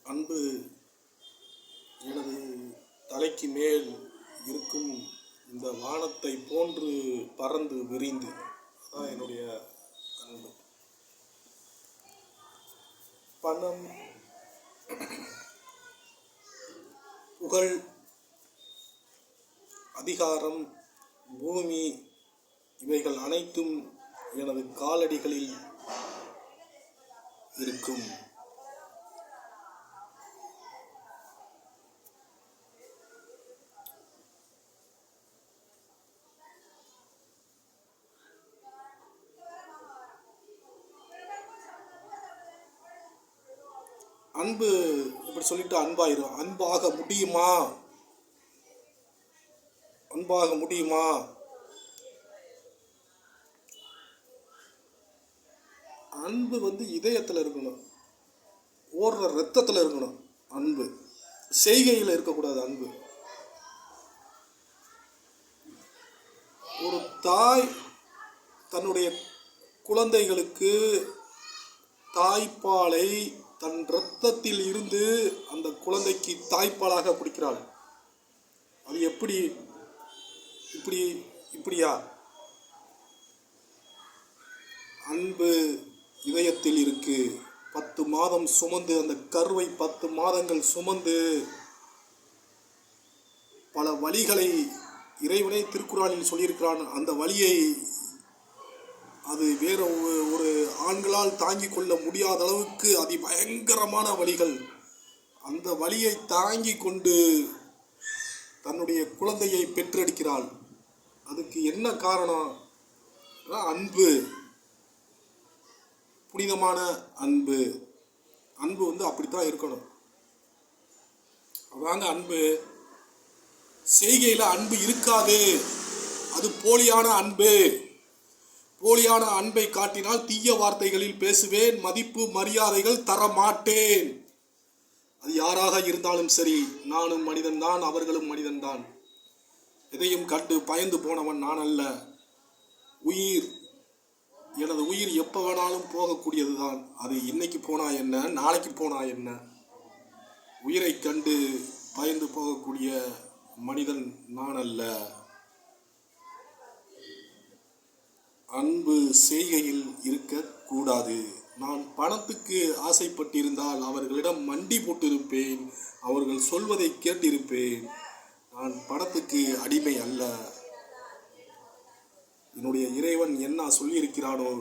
அன்பு எனது தலைக்கு மேல் இருக்கும் இந்த வானத்தை போன்று பறந்து விரிந்து, அதான் என்னுடைய அன்பு. பணம், புகழ், அதிகாரம், பூமி இவைகள் அனைத்தும் எனது காலடிகளில் இருக்கும். அன்பு இப்படி சொல்லிட்டு அன்பாயிரும். அன்பாக முடியுமா? அன்பாக முடியுமா? அன்பு இதயத்தில் இருக்கணும், ஓடுற ரத்தத்தில் இருக்கணும். அன்பு செய்கையில் இருக்கக்கூடாது. அன்பு ஒரு தாய் தன்னுடைய குழந்தைகளுக்கு தாய்ப்பாலை தன் இரத்தத்தில் இருந்து அந்த குழந்தைக்கு தாய்ப்பாலாக குடிக்கிறாள். அது எப்படி? இப்படியா? அன்பு இதயத்தில் இருக்கு. 10 மாதம் சுமந்து, அந்த கருவை 10 மாதங்கள் சுமந்து, பல வலிகளை இறைவனே திருக்குறானில் சொல்லியிருக்கிறான். அந்த வலியை அது வேற ஒரு ஆண்களால் தாங்கிக் கொள்ள முடியாத அளவுக்கு அதிபயங்கரமான வலிகள். அந்த வலியை தாங்கி கொண்டு தன்னுடைய குழந்தையை பெற்றெடுக்கிறாள். அதுக்கு என்ன காரணம்? அன்பு, புனிதமான அன்பு. அன்பு அப்படித்தான் இருக்கணும். அதாங்க அன்பு. செய்கையில் அன்பு இருக்காது. அது போலியான அன்பு. போலியான அன்பை காட்டினால் தீய வார்த்தைகளில் பேசுவேன், மதிப்பு மரியாதைகள் தர மாட்டேன். அது யாராக இருந்தாலும் சரி, நானும் மனிதன்தான், அவர்களும் மனிதன்தான். எதையும் கண்டு பயந்து போனவன் நான் அல்ல. எனது உயிர் எப்போ வேணாலும் போகக்கூடியதுதான். அது இன்னைக்கு போனா என்ன, நாளைக்கு போனா என்ன? உயிரை கண்டு பயந்து போகக்கூடிய மனிதன் நான் அல்ல. அன்பு செய்கையில் இருக்கக்கூடாது. நான் பணத்துக்கு ஆசைப்பட்டிருந்தால் அவர்களிடம் மண்டி போட்டிருப்பேன், அவர்கள் சொல்வதை கேட்டிருப்பேன். நான் பணத்துக்கு அடிமை அல்ல. என்னுடைய இறைவன் என்ன சொல்லியிருக்கிறானோ